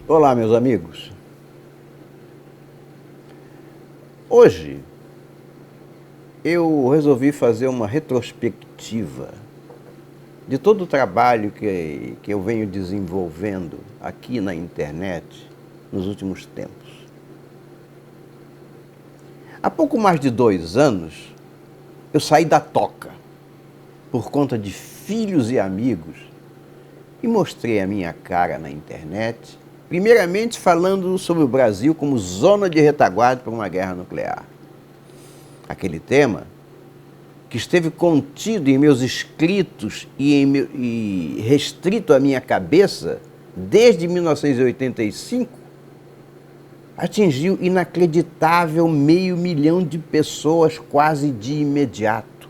Olá, meus amigos. Hoje eu resolvi fazer uma retrospectiva de todo o trabalho que eu venho desenvolvendo aqui na internet nos últimos tempos. Há pouco mais de 2 anos, eu saí da toca por conta de filhos e amigos e mostrei a minha cara na internet, primeiramente falando sobre o Brasil como zona de retaguarda para uma guerra nuclear. Aquele tema que esteve contido em meus escritos e restrito à minha cabeça desde 1985, atingiu inacreditável 500 mil de pessoas quase de imediato.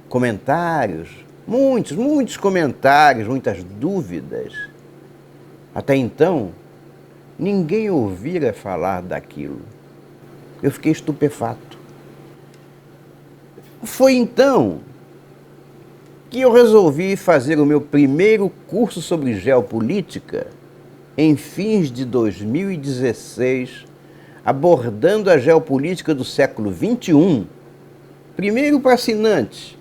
Comentários, muitos comentários, muitas dúvidas. Até então, ninguém ouvira falar daquilo. Eu fiquei estupefato. Foi então que eu resolvi fazer o meu primeiro curso sobre geopolítica em fins de 2016, abordando a geopolítica do século XXI, primeiro para assinantes,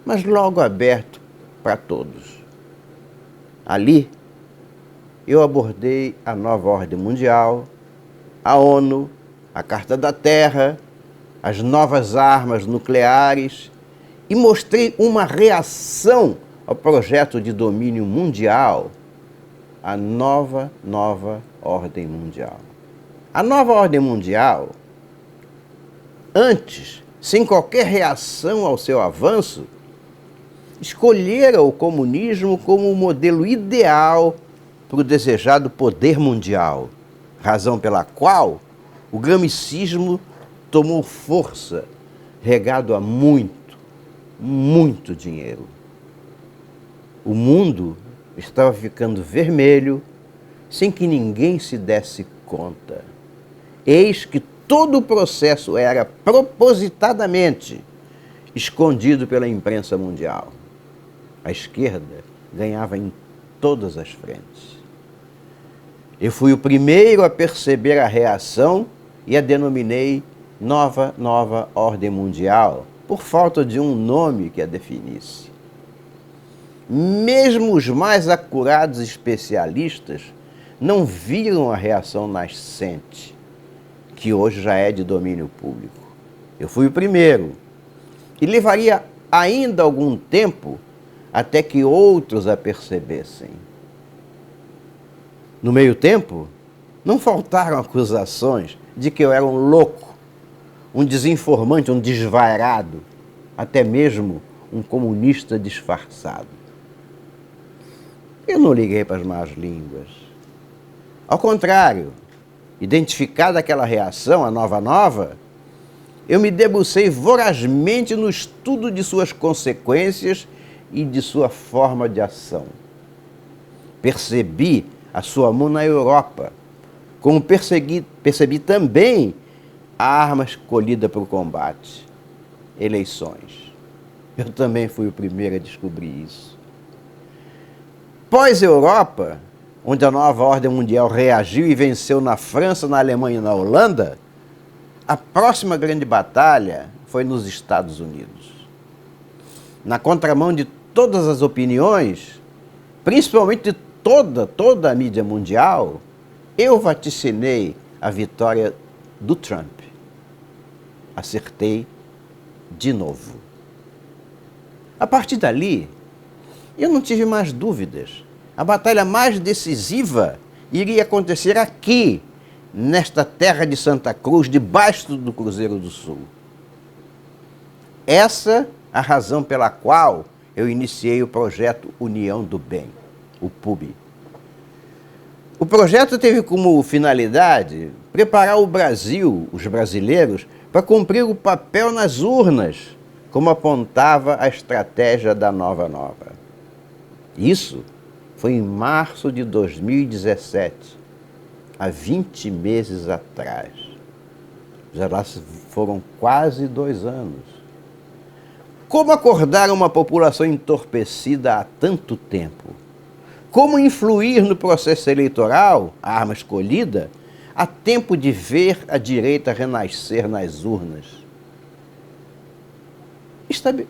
mas logo aberto para todos. Ali, eu abordei a nova ordem mundial, a ONU, a Carta da Terra, as novas armas nucleares e mostrei uma reação ao projeto de domínio mundial, a nova ordem mundial. A nova ordem mundial, antes, sem qualquer reação ao seu avanço, escolhera o comunismo como o modelo ideal para o desejado poder mundial, razão pela qual o gramicismo tomou força, regado a muito dinheiro. O mundo estava ficando vermelho sem que ninguém se desse conta. Eis que todo o processo era propositadamente escondido pela imprensa mundial. A esquerda ganhava em todas as frentes. Eu fui o primeiro a perceber a reação e a denominei nova ordem mundial, por falta de um nome que a definisse. Mesmo os mais acurados especialistas não viram a reação nascente, que hoje já é de domínio público. Eu fui o primeiro. E levaria ainda algum tempo até que outros a percebessem. No meio tempo, não faltaram acusações de que eu era um louco, um desinformante, um desvairado, até mesmo um comunista disfarçado. Eu não liguei para as más línguas. Ao contrário, identificada aquela reação, a nova, eu me debrucei vorazmente no estudo de suas consequências e de sua forma de ação. Percebi a sua mão na Europa, como percebi também a arma escolhida para o combate: eleições. Eu também fui o primeiro a descobrir isso. Pós-Europa, onde a nova ordem mundial reagiu e venceu na França, na Alemanha e na Holanda, a próxima grande batalha foi nos Estados Unidos. Na contramão de todas as opiniões, principalmente de toda a mídia mundial, eu vaticinei a vitória do Trump. Acertei de novo. A partir dali, eu não tive mais dúvidas. A batalha mais decisiva iria acontecer aqui, nesta terra de Santa Cruz, debaixo do Cruzeiro do Sul. Essa a razão pela qual eu iniciei o projeto União do Bem, o PUB. O projeto teve como finalidade preparar o Brasil, os brasileiros, para cumprir o papel nas urnas, como apontava a estratégia da Nova. Isso foi em março de 2017, há 20 meses atrás. Já lá foram quase 2 anos. Como acordar uma população entorpecida há tanto tempo? Como influir no processo eleitoral, a arma escolhida, a tempo de ver a direita renascer nas urnas?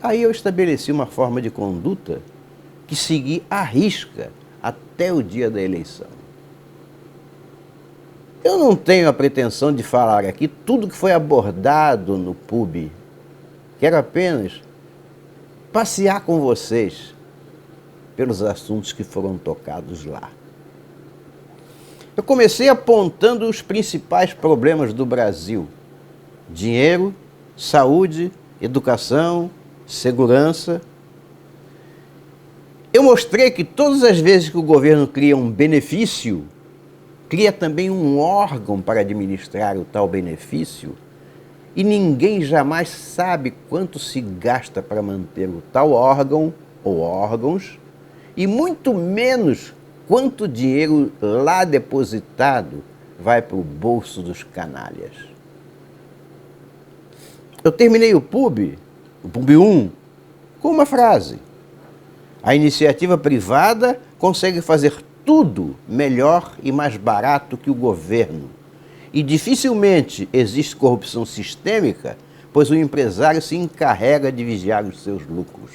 Aí eu estabeleci uma forma de conduta que segui à risca até o dia da eleição. Eu não tenho a pretensão de falar aqui tudo que foi abordado no PUB. Quero apenas passear com vocês pelos assuntos que foram tocados lá. Eu comecei apontando os principais problemas do Brasil: dinheiro, saúde, educação, segurança. Eu mostrei que todas as vezes que o governo cria um benefício, cria também um órgão para administrar o tal benefício, e ninguém jamais sabe quanto se gasta para manter o tal órgão ou órgãos, e muito menos quanto dinheiro lá depositado vai para o bolso dos canalhas. Eu terminei o PUB 1, com uma frase: a iniciativa privada consegue fazer tudo melhor e mais barato que o governo. E dificilmente existe corrupção sistêmica, pois o empresário se encarrega de vigiar os seus lucros.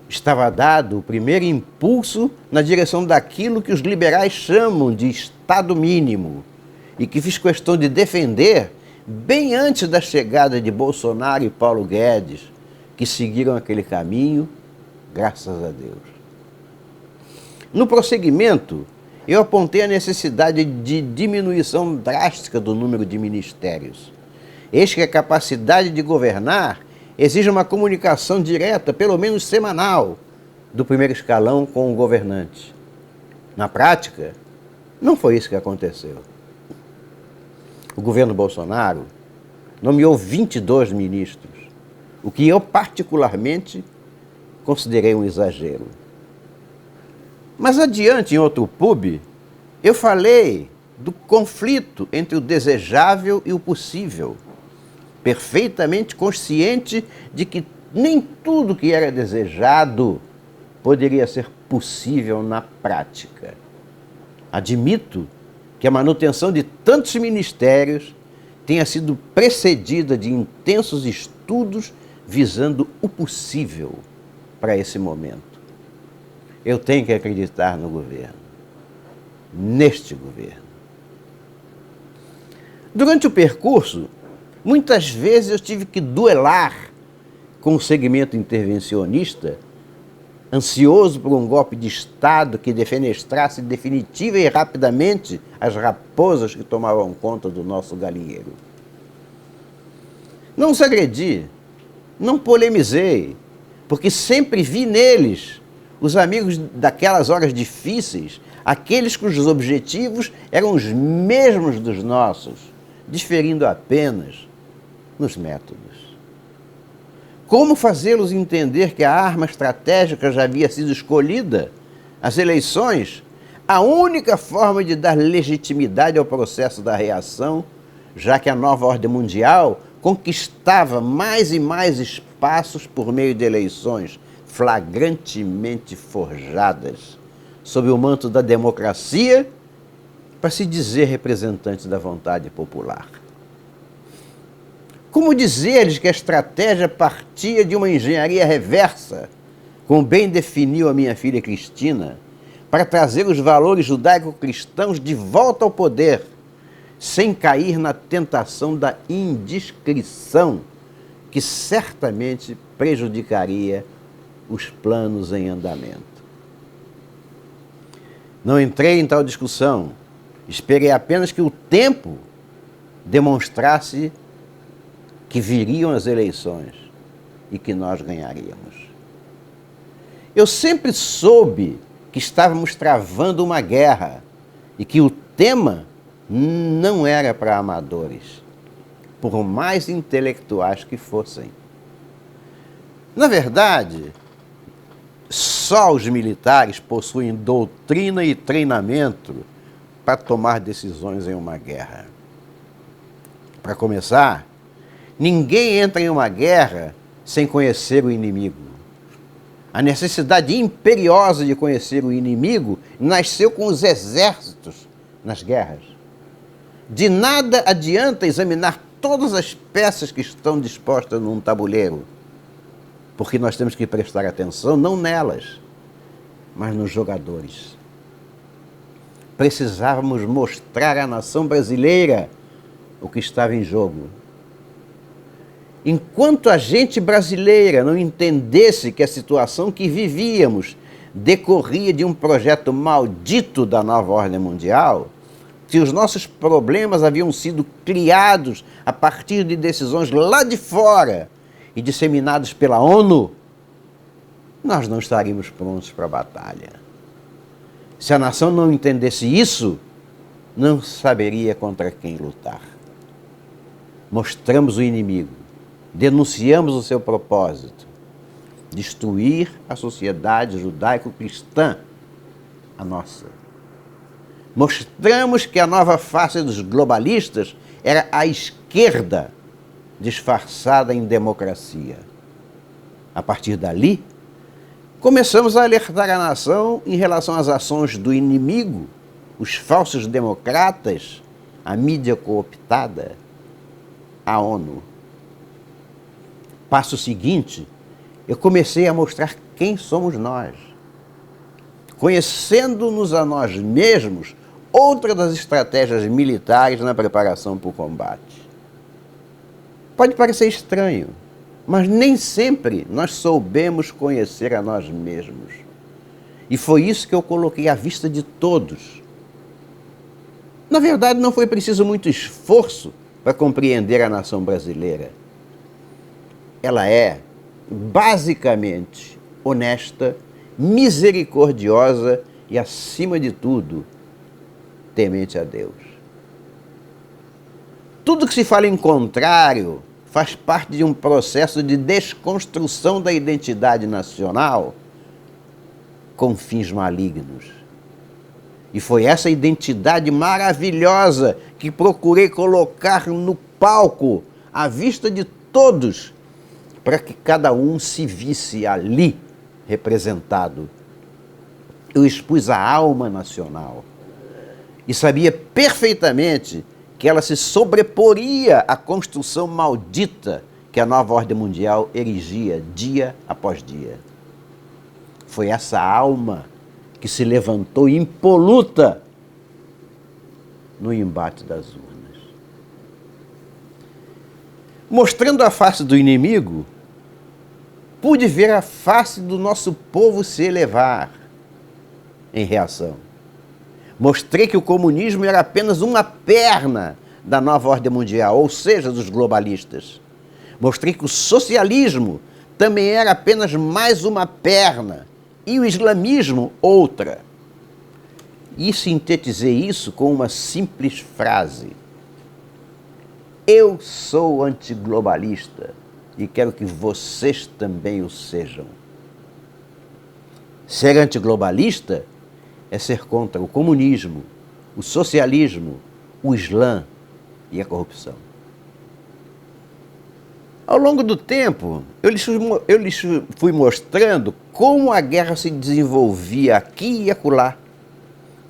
Estava dado o primeiro impulso na direção daquilo que os liberais chamam de Estado mínimo, e que fiz questão de defender bem antes da chegada de Bolsonaro e Paulo Guedes, que seguiram aquele caminho, graças a Deus. No prosseguimento, eu apontei a necessidade de diminuição drástica do número de ministérios. Eis que a capacidade de governar exige uma comunicação direta, pelo menos semanal, do primeiro escalão com o governante. Na prática, não foi isso que aconteceu. O governo Bolsonaro nomeou 22 ministros, o que eu particularmente considerei um exagero. Mas adiante, em outro PUB, eu falei do conflito entre o desejável e o possível, perfeitamente consciente de que nem tudo que era desejado poderia ser possível na prática. Admito que a manutenção de tantos ministérios tenha sido precedida de intensos estudos visando o possível para esse momento. Eu tenho que acreditar no governo, neste governo. Durante o percurso, muitas vezes eu tive que duelar com o segmento intervencionista, ansioso por um golpe de Estado que defenestrasse definitiva e rapidamente as raposas que tomavam conta do nosso galinheiro. Não os agredi, não polemizei, porque sempre vi neles os amigos daquelas horas difíceis, aqueles cujos objetivos eram os mesmos dos nossos, diferindo apenas nos métodos. Como fazê-los entender que a arma estratégica já havia sido escolhida? As eleições, a única forma de dar legitimidade ao processo da reação, já que a nova ordem mundial conquistava mais e mais espaços por meio de eleições flagrantemente forjadas, sob o manto da democracia, para se dizer representante da vontade popular. Como dizer-lhes que a estratégia partia de uma engenharia reversa, como bem definiu a minha filha Cristina, para trazer os valores judaico-cristãos de volta ao poder, sem cair na tentação da indiscrição, que certamente prejudicaria os planos em andamento. Não entrei em tal discussão, esperei apenas que o tempo demonstrasse que viriam as eleições e que nós ganharíamos. Eu sempre soube que estávamos travando uma guerra e que o tema não era para amadores, por mais intelectuais que fossem. Na verdade, só os militares possuem doutrina e treinamento para tomar decisões em uma guerra. Para começar, ninguém entra em uma guerra sem conhecer o inimigo. A necessidade imperiosa de conhecer o inimigo nasceu com os exércitos nas guerras. De nada adianta examinar todas as peças que estão dispostas num tabuleiro, porque nós temos que prestar atenção não nelas, mas nos jogadores. Precisávamos mostrar à nação brasileira o que estava em jogo. Enquanto a gente brasileira não entendesse que a situação que vivíamos decorria de um projeto maldito da nova ordem mundial, que os nossos problemas haviam sido criados a partir de decisões lá de fora e disseminados pela ONU, nós não estaríamos prontos para a batalha. Se a nação não entendesse isso, não saberia contra quem lutar. Mostramos o inimigo, denunciamos o seu propósito: destruir a sociedade judaico-cristã, a nossa. Mostramos que a nova face dos globalistas era a esquerda disfarçada em democracia. A partir dali, começamos a alertar a nação em relação às ações do inimigo, os falsos democratas, a mídia cooptada, a ONU. Passo seguinte, eu comecei a mostrar quem somos nós. Conhecendo-nos a nós mesmos, outra das estratégias militares na preparação para o combate. Pode parecer estranho, mas nem sempre nós soubemos conhecer a nós mesmos. E foi isso que eu coloquei à vista de todos. Na verdade, não foi preciso muito esforço para compreender a nação brasileira. Ela é, basicamente, honesta, misericordiosa e, acima de tudo, temente a Deus. Tudo que se fala em contrário faz parte de um processo de desconstrução da identidade nacional com fins malignos. E foi essa identidade maravilhosa que procurei colocar no palco, à vista de todos, para que cada um se visse ali representado. Eu expus a alma nacional e sabia perfeitamente que ela se sobreporia à construção maldita que a nova ordem mundial erigia dia após dia. Foi essa alma que se levantou impoluta no embate das urnas. Mostrando a face do inimigo, pude ver a face do nosso povo se elevar em reação. Mostrei que o comunismo era apenas uma perna da nova ordem mundial, ou seja, dos globalistas. Mostrei que o socialismo também era apenas mais uma perna e o islamismo outra. E sintetizei isso com uma simples frase: eu sou antiglobalista e quero que vocês também o sejam. Ser antiglobalista é ser contra o comunismo, o socialismo, o Islã e a corrupção. Ao longo do tempo, eu lhes fui mostrando como a guerra se desenvolvia aqui e acolá,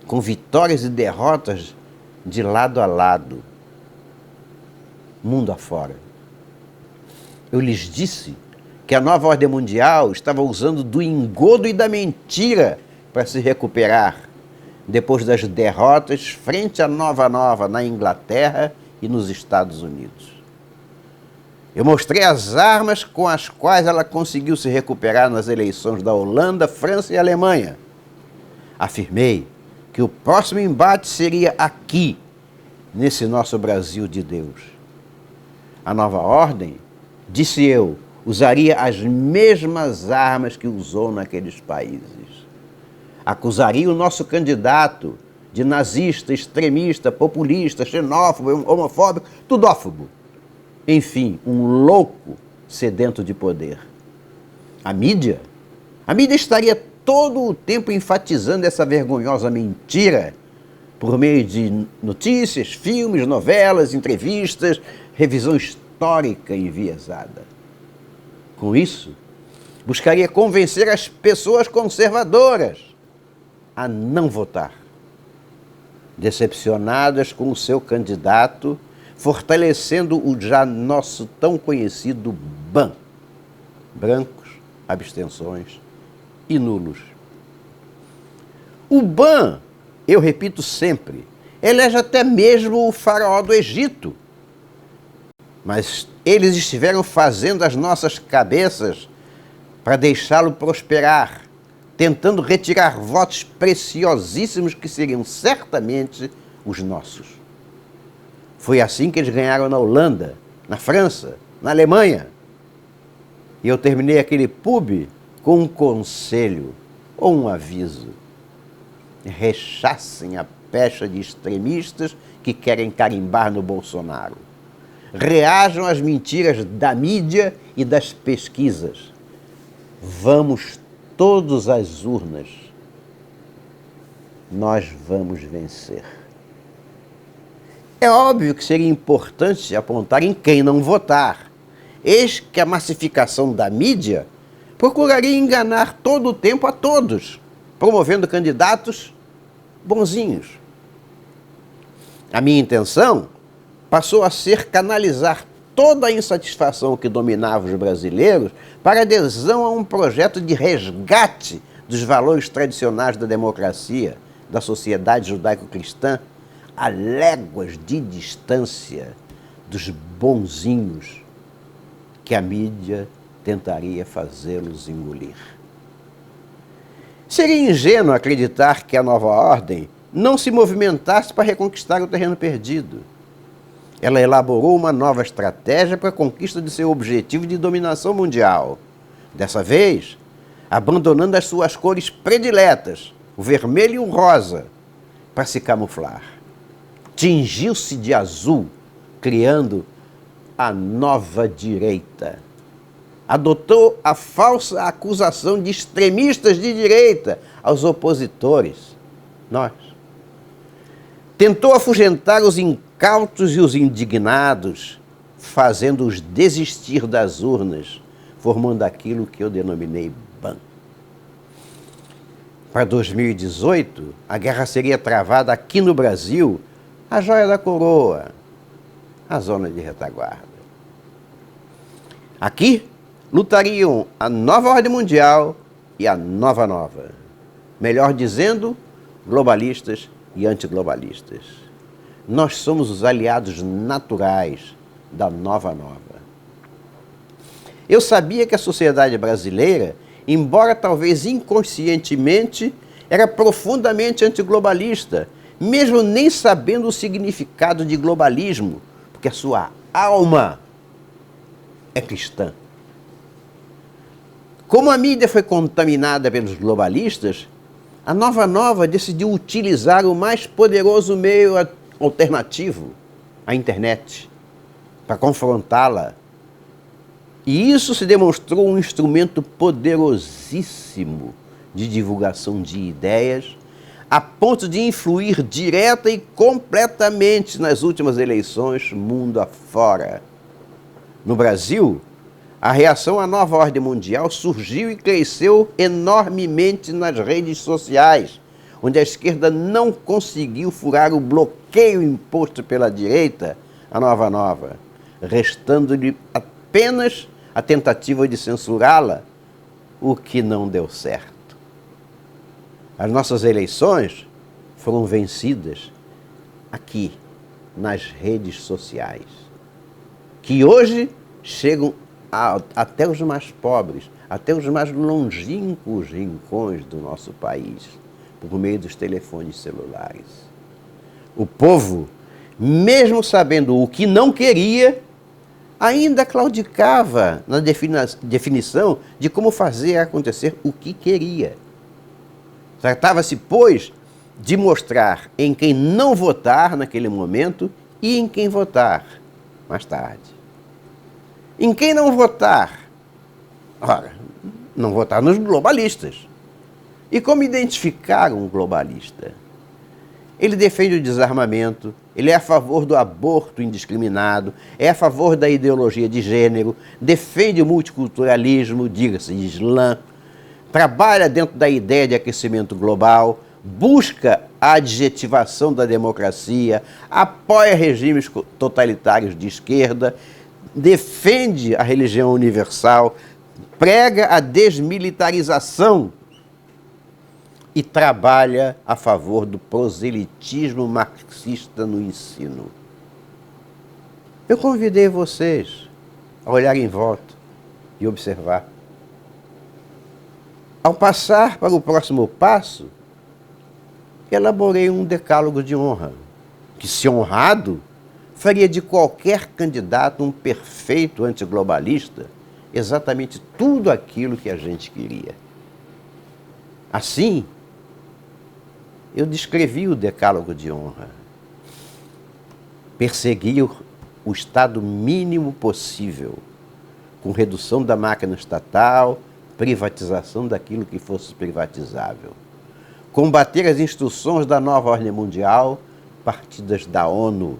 com vitórias e derrotas de lado a lado, mundo afora. Eu lhes disse que a nova ordem mundial estava usando do engodo e da mentira para se recuperar depois das derrotas frente à Nova na Inglaterra e nos Estados Unidos. Eu mostrei as armas com as quais ela conseguiu se recuperar nas eleições da Holanda, França e Alemanha. Afirmei que o próximo embate seria aqui, nesse nosso Brasil de Deus. A nova ordem, disse eu, usaria as mesmas armas que usou naqueles países. Acusaria o nosso candidato de nazista, extremista, populista, xenófobo, homofóbico, tudófobo. Enfim, um louco sedento de poder. A mídia estaria todo o tempo enfatizando essa vergonhosa mentira por meio de notícias, filmes, novelas, entrevistas, revisão histórica enviesada. Com isso, buscaria convencer as pessoas conservadoras a não votar, decepcionadas com o seu candidato, fortalecendo o já nosso tão conhecido BAN, brancos, abstenções e nulos. O BAN, eu repito sempre, elege até mesmo o faraó do Egito. Mas eles estiveram fazendo as nossas cabeças para deixá-lo prosperar, tentando retirar votos preciosíssimos que seriam certamente os nossos. Foi assim que eles ganharam na Holanda, na França, na Alemanha. E eu terminei aquele pub com um conselho ou um aviso. Rechassem a pecha de extremistas que querem carimbar no Bolsonaro. Reajam às mentiras da mídia e das pesquisas. Vamos todos às urnas. Nós vamos vencer. É óbvio que seria importante apontar em quem não votar. Eis que a massificação da mídia procuraria enganar todo o tempo a todos, promovendo candidatos bonzinhos. A minha intenção passou a ser canalizar toda a insatisfação que dominava os brasileiros para adesão a um projeto de resgate dos valores tradicionais da democracia, da sociedade judaico-cristã, a léguas de distância dos bonzinhos que a mídia tentaria fazê-los engolir. Seria ingênuo acreditar que a nova ordem não se movimentasse para reconquistar o terreno perdido. Ela elaborou uma nova estratégia para a conquista de seu objetivo de dominação mundial. Dessa vez, abandonando as suas cores prediletas, o vermelho e o rosa, para se camuflar. Tingiu-se de azul, criando a nova direita. Adotou a falsa acusação de extremistas de direita aos opositores, nós. Tentou afugentar os incautos e os indignados, fazendo-os desistir das urnas, formando aquilo que eu denominei BAN. Para 2018, a guerra seria travada aqui no Brasil, a joia da coroa, a zona de retaguarda. Aqui lutariam a nova ordem mundial e a nova nova. Melhor dizendo, globalistas e antiglobalistas. Nós somos os aliados naturais da nova nova. Eu sabia que a sociedade brasileira, embora talvez inconscientemente, era profundamente antiglobalista, mesmo nem sabendo o significado de globalismo, porque a sua alma é cristã. Como a mídia foi contaminada pelos globalistas, a Nova Nova decidiu utilizar o mais poderoso meio alternativo, a internet, para confrontá-la. E isso se demonstrou um instrumento poderosíssimo de divulgação de ideias, a ponto de influir direta e completamente nas últimas eleições mundo afora. No Brasil, a reação à nova ordem mundial surgiu e cresceu enormemente nas redes sociais, onde a esquerda não conseguiu furar o bloqueio imposto pela direita, a Nova Nova, restando-lhe apenas a tentativa de censurá-la, o que não deu certo. As nossas eleições foram vencidas aqui, nas redes sociais, que hoje chegam até os mais pobres, até os mais longínquos rincões do nosso país, por meio dos telefones celulares. O povo, mesmo sabendo o que não queria, ainda claudicava na definição de como fazer acontecer o que queria. Tratava-se, pois, de mostrar em quem não votar naquele momento e em quem votar mais tarde. Em quem não votar? Ora, não votar nos globalistas. E como identificar um globalista? Ele defende o desarmamento, ele é a favor do aborto indiscriminado, é a favor da ideologia de gênero, defende o multiculturalismo, diga-se Islã, trabalha dentro da ideia de aquecimento global, busca a adjetivação da democracia, apoia regimes totalitários de esquerda, defende a religião universal, prega a desmilitarização e trabalha a favor do proselitismo marxista no ensino. Eu convidei vocês a olhar em volta e observar. Ao passar para o próximo passo, elaborei um decálogo de honra, que, se honrado, faria de qualquer candidato um perfeito antiglobalista, exatamente tudo aquilo que a gente queria. Assim, eu descrevi o decálogo de honra. Perseguir o Estado mínimo possível, com redução da máquina estatal, privatização daquilo que fosse privatizável. Combater as instruções da nova ordem mundial, partidas da ONU,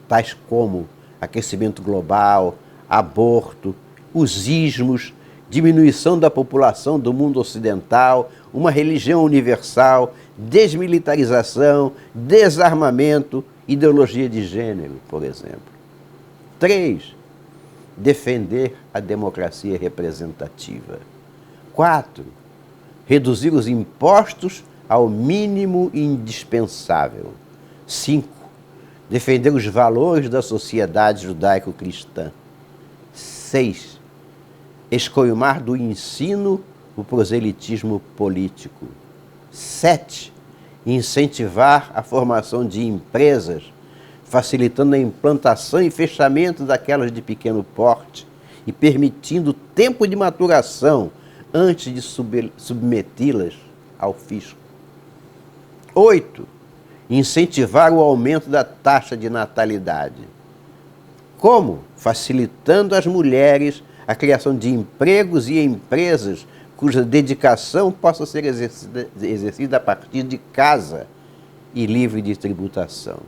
tais como aquecimento global, aborto, os ismos, diminuição da população do mundo ocidental, uma religião universal, desmilitarização, desarmamento, ideologia de gênero, por exemplo. 3. Defender a democracia representativa. 4. Reduzir os impostos ao mínimo indispensável. 5. Defender os valores da sociedade judaico-cristã. 6. Escoimar do ensino o proselitismo político. 7. Incentivar a formação de empresas, facilitando a implantação e fechamento daquelas de pequeno porte e permitindo tempo de maturação antes de submeti-las ao fisco. 8. Incentivar o aumento da taxa de natalidade. Como? Facilitando às mulheres a criação de empregos e empresas cuja dedicação possa ser exercida a partir de casa e livre de tributação.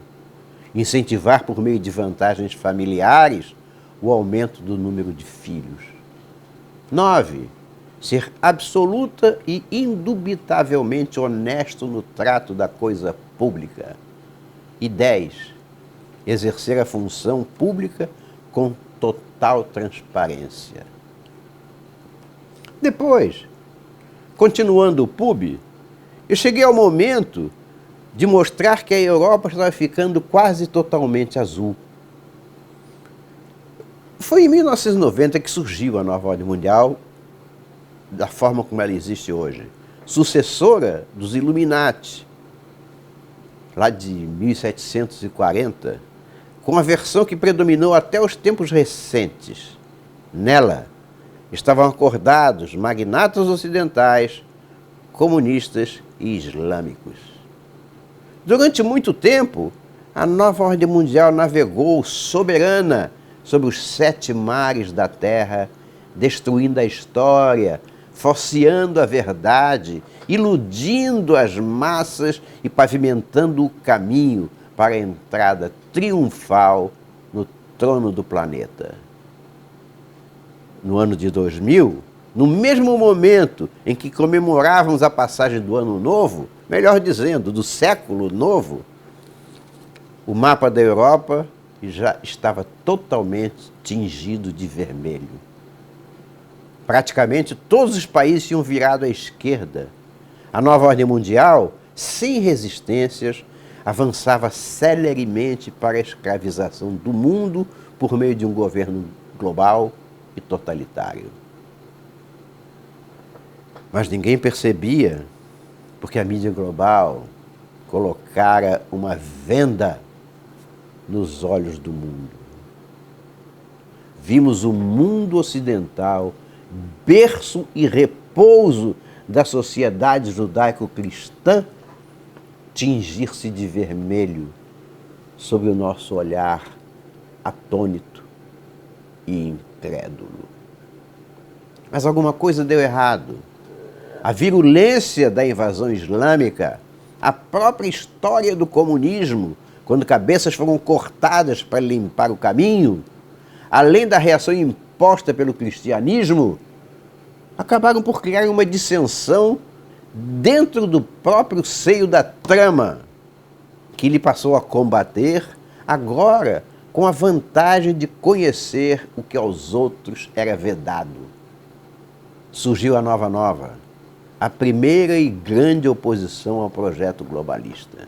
Incentivar por meio de vantagens familiares o aumento do número de filhos. 9. Ser absoluta e indubitavelmente honesto no trato da coisa pública. E 10. Exercer a função pública com total transparência. Depois, continuando o pub, eu cheguei ao momento de mostrar que a Europa estava ficando quase totalmente azul. Foi em 1990 que surgiu a nova ordem mundial da forma como ela existe hoje, sucessora dos Illuminati, lá de 1740, com a versão que predominou até os tempos recentes. Nela estavam acordados magnatas ocidentais, comunistas e islâmicos. Durante muito tempo, a nova ordem mundial navegou soberana sobre os 7 mares da Terra, destruindo a história, falseando a verdade, iludindo as massas e pavimentando o caminho para a entrada triunfal no trono do planeta. No ano de 2000, no mesmo momento em que comemorávamos a passagem do Ano Novo, melhor dizendo, do século novo, o mapa da Europa já estava totalmente tingido de vermelho. Praticamente todos os países tinham virado à esquerda. A nova ordem mundial, sem resistências, avançava celeremente para a escravização do mundo por meio de um governo global e totalitário. Mas ninguém percebia, porque a mídia global colocara uma venda nos olhos do mundo. Vimos o mundo ocidental, berço e repouso da sociedade judaico-cristã, tingir-se de vermelho sob o nosso olhar atônito e incrédulo. Mas alguma coisa deu errado. A virulência da invasão islâmica a própria história do comunismo, quando cabeças foram cortadas para limpar o caminho, além da reação imposta pelo cristianismo, acabaram por criar uma dissensão dentro do próprio seio da trama, que ele passou a combater agora com a vantagem de conhecer o que aos outros era vedado. Surgiu a Nova Nova, a primeira e grande oposição ao projeto globalista.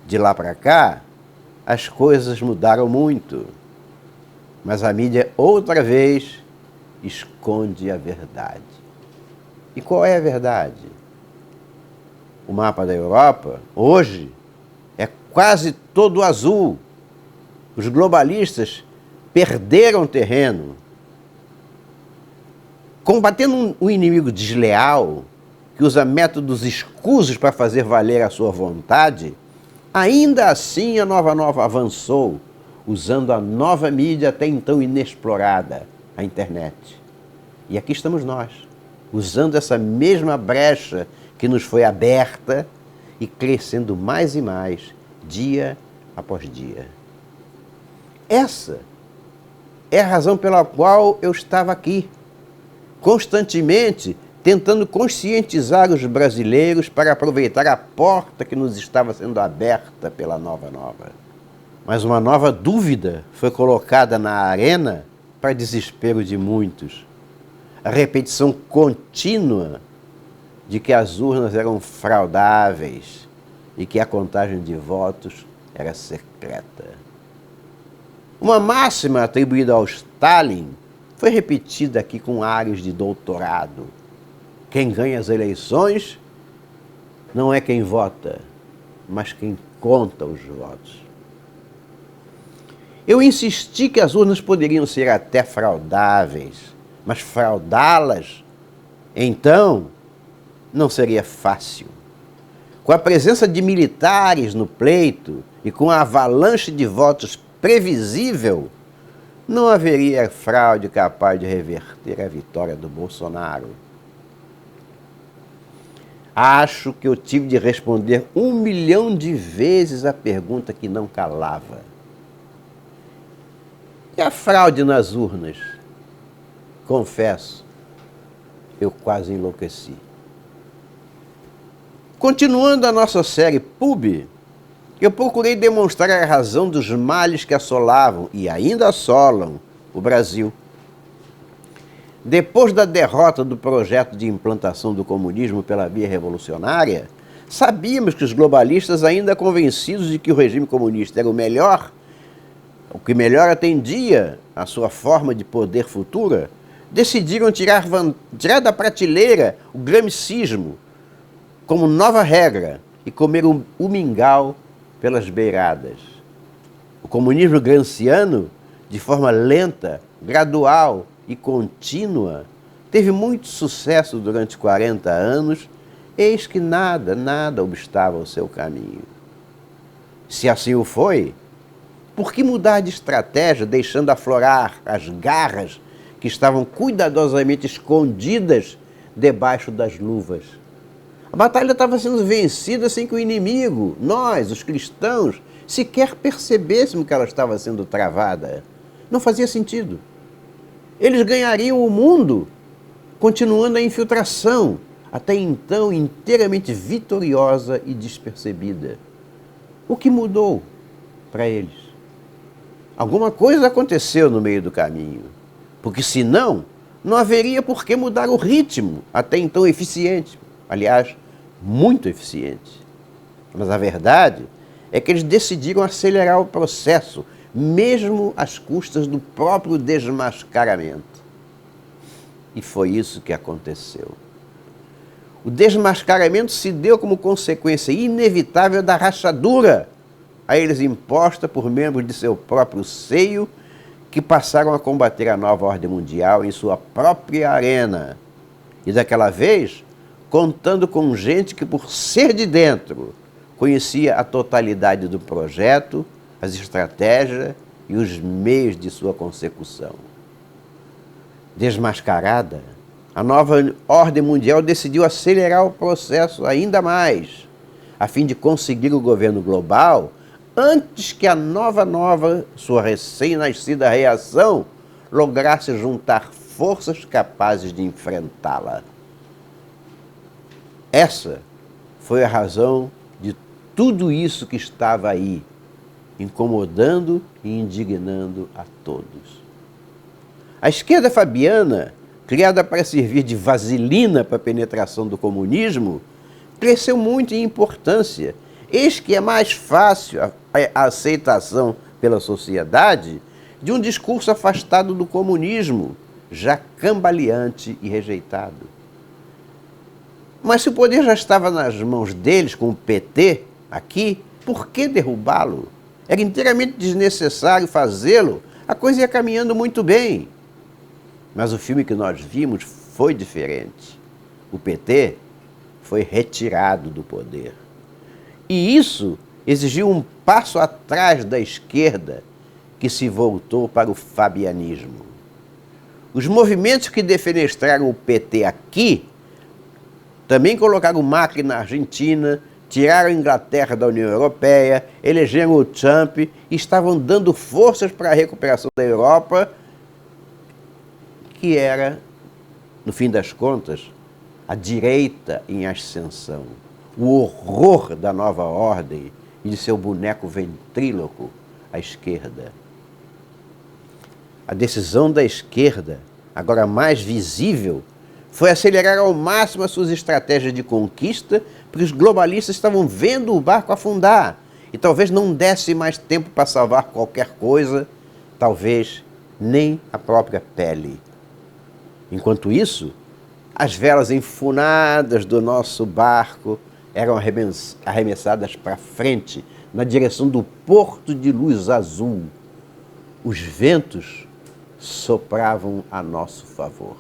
De lá para cá, as coisas mudaram muito, mas a mídia outra vez esconde a verdade. E qual é a verdade? O mapa da Europa, hoje, é quase todo azul. Os globalistas perderam terreno. Combatendo um inimigo desleal, que usa métodos escusos para fazer valer a sua vontade, ainda assim a Nova Nova avançou, usando a nova mídia até então inexplorada, a internet. E aqui estamos nós, usando essa mesma brecha que nos foi aberta e crescendo mais e mais, dia após dia. Essa é a razão pela qual eu estava aqui, constantemente tentando conscientizar os brasileiros para aproveitar a porta que nos estava sendo aberta pela Nova Nova. Mas uma nova dúvida foi colocada na arena para desespero de muitos. A repetição contínua de que as urnas eram fraudáveis e que a contagem de votos era secreta. Uma máxima atribuída ao Stalin foi repetida aqui com ares de doutorado. Quem ganha as eleições não é quem vota, mas quem conta os votos. Eu insisti que as urnas poderiam ser até fraudáveis, mas fraudá-las, então, não seria fácil. Com a presença de militares no pleito e com a avalanche de votos previsível, não haveria fraude capaz de reverter a vitória do Bolsonaro. Acho que eu tive de responder 1 milhão de vezes a pergunta que não calava. E a fraude nas urnas? Confesso, eu quase enlouqueci. Continuando a nossa série PUB, eu procurei demonstrar a razão dos males que assolavam e ainda assolam o Brasil. Depois da derrota do projeto de implantação do comunismo pela via revolucionária, sabíamos que os globalistas, ainda convencidos de que o regime comunista era o que melhor atendia à sua forma de poder futura, decidiram tirar da prateleira o gramscismo como nova regra e comer o mingau pelas beiradas. O comunismo gramsciano, de forma lenta, gradual e contínua, teve muito sucesso durante 40 anos, eis que nada obstava o seu caminho. Se assim o foi, por que mudar de estratégia, deixando aflorar as garras que estavam cuidadosamente escondidas debaixo das luvas? A batalha estava sendo vencida sem que o inimigo, nós, os cristãos, sequer percebêssemos que ela estava sendo travada. Não fazia sentido. Eles ganhariam o mundo, continuando a infiltração, até então inteiramente vitoriosa e despercebida. O que mudou para eles? Alguma coisa aconteceu no meio do caminho, porque senão não haveria por que mudar o ritmo até então eficiente, aliás, muito eficiente. Mas a verdade é que eles decidiram acelerar o processo, mesmo às custas do próprio desmascaramento. E foi isso que aconteceu. O desmascaramento se deu como consequência inevitável da rachadura a eles imposta por membros de seu próprio seio, que passaram a combater a nova ordem mundial em sua própria arena. E daquela vez, contando com gente que, por ser de dentro, conhecia a totalidade do projeto, as estratégias e os meios de sua consecução. Desmascarada, a nova ordem mundial decidiu acelerar o processo ainda mais, a fim de conseguir o governo global, antes que a sua recém-nascida reação, lograsse juntar forças capazes de enfrentá-la. Essa foi a razão de tudo isso que estava aí, incomodando e indignando a todos. A esquerda fabiana, criada para servir de vaselina para a penetração do comunismo, cresceu muito em importância. Eis que é mais fácil a aceitação pela sociedade de um discurso afastado do comunismo, já cambaleante e rejeitado. Mas se o poder já estava nas mãos deles, com o PT aqui, por que derrubá-lo? Era inteiramente desnecessário fazê-lo, a coisa ia caminhando muito bem. Mas o filme que nós vimos foi diferente. O PT foi retirado do poder. E isso exigiu um passo atrás da esquerda, que se voltou para o fabianismo. Os movimentos que defenestraram o PT aqui também colocaram o Macri na Argentina, tiraram a Inglaterra da União Europeia, elegeram o Trump e estavam dando forças para a recuperação da Europa, que era, no fim das contas, a direita em ascensão. O horror da nova ordem e de seu boneco ventríloco, a esquerda. A decisão da esquerda, agora mais visível, foi acelerar ao máximo as suas estratégias de conquista, porque os globalistas estavam vendo o barco afundar e talvez não desse mais tempo para salvar qualquer coisa, talvez nem a própria pele. Enquanto isso, as velas enfunadas do nosso barco eram arremessadas para frente, na direção do porto de luz azul. Os ventos sopravam a nosso favor.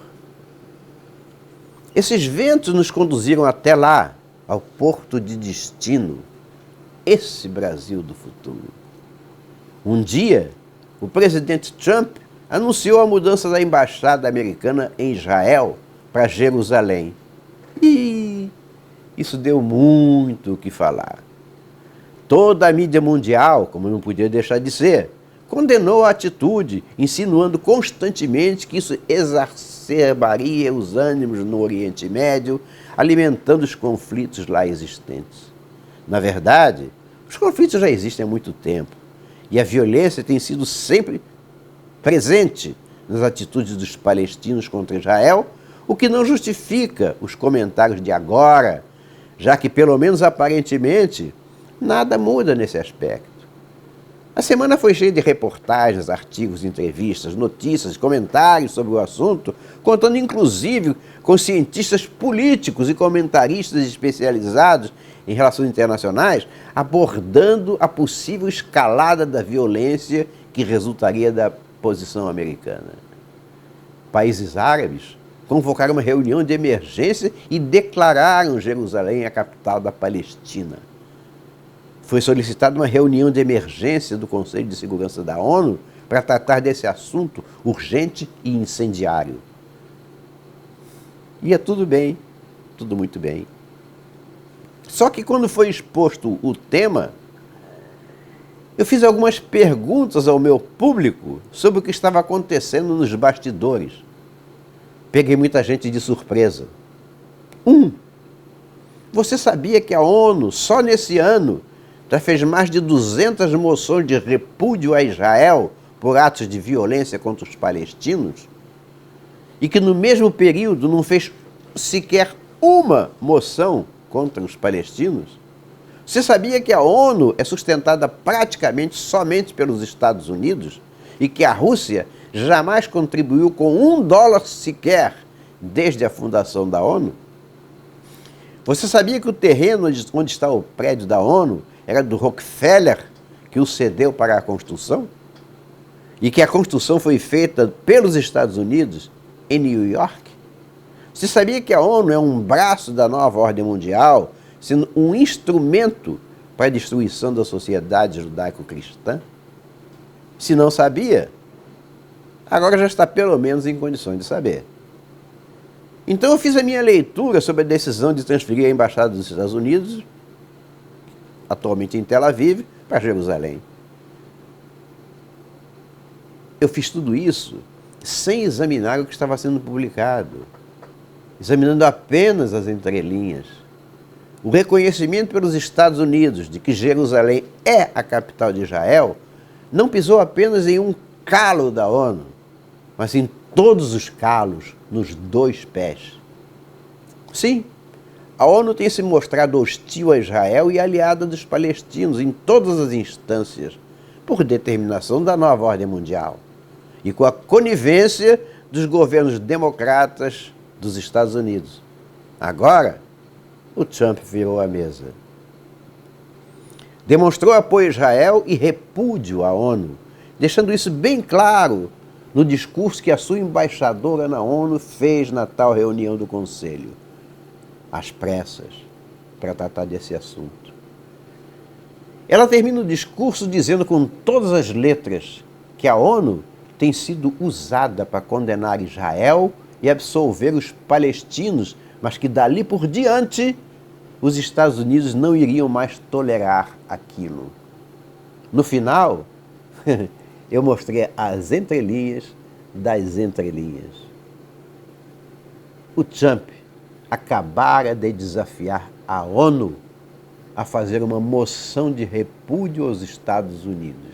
Esses ventos nos conduziram até lá, ao porto de destino, esse Brasil do futuro. Um dia, o presidente Trump anunciou a mudança da embaixada americana em Israel para Jerusalém. E isso deu muito o que falar. Toda a mídia mundial, como não podia deixar de ser, condenou a atitude, insinuando constantemente que isso exacerbaria os ânimos no Oriente Médio, alimentando os conflitos lá existentes. Na verdade, os conflitos já existem há muito tempo e a violência tem sido sempre presente nas atitudes dos palestinos contra Israel, o que não justifica os comentários de agora, já que, pelo menos aparentemente, nada muda nesse aspecto. A semana foi cheia de reportagens, artigos, entrevistas, notícias, comentários sobre o assunto, contando inclusive com cientistas políticos e comentaristas especializados em relações internacionais, abordando a possível escalada da violência que resultaria da posição americana. Países árabes convocaram uma reunião de emergência e declararam Jerusalém a capital da Palestina. Foi solicitada uma reunião de emergência do Conselho de Segurança da ONU para tratar desse assunto urgente e incendiário. Ia tudo bem, tudo muito bem. Só que quando foi exposto o tema, eu fiz algumas perguntas ao meu público sobre o que estava acontecendo nos bastidores. Peguei muita gente de surpresa. Você sabia que a ONU, só nesse ano, já fez mais de 200 moções de repúdio a Israel por atos de violência contra os palestinos? E que no mesmo período não fez sequer uma moção contra os palestinos? Você sabia que a ONU é sustentada praticamente somente pelos Estados Unidos e que a Rússia jamais contribuiu com $1 sequer desde a fundação da ONU? Você sabia que o terreno onde está o prédio da ONU era do Rockefeller, que o cedeu para a construção? E que a construção foi feita pelos Estados Unidos em New York? Você sabia que a ONU é um braço da nova ordem mundial, sendo um instrumento para a destruição da sociedade judaico-cristã? Se não sabia, agora já está pelo menos em condições de saber. Então eu fiz a minha leitura sobre a decisão de transferir a embaixada dos Estados Unidos atualmente em Tel Aviv, para Jerusalém. Eu fiz tudo isso sem examinar o que estava sendo publicado, examinando apenas as entrelinhas. O reconhecimento pelos Estados Unidos de que Jerusalém é a capital de Israel não pisou apenas em um calo da ONU, mas em todos os calos, nos dois pés. Sim, a ONU tem se mostrado hostil a Israel e aliada dos palestinos em todas as instâncias, por determinação da nova ordem mundial e com a conivência dos governos democratas dos Estados Unidos. Agora, o Trump virou a mesa. Demonstrou apoio a Israel e repúdio à ONU, deixando isso bem claro no discurso que a sua embaixadora na ONU fez na tal reunião do Conselho, às pressas, para tratar desse assunto. Ela termina o discurso dizendo com todas as letras que a ONU tem sido usada para condenar Israel e absolver os palestinos, mas que dali por diante os Estados Unidos não iriam mais tolerar aquilo. No final, eu mostrei as entrelinhas das entrelinhas. O Trump acabara de desafiar a ONU a fazer uma moção de repúdio aos Estados Unidos,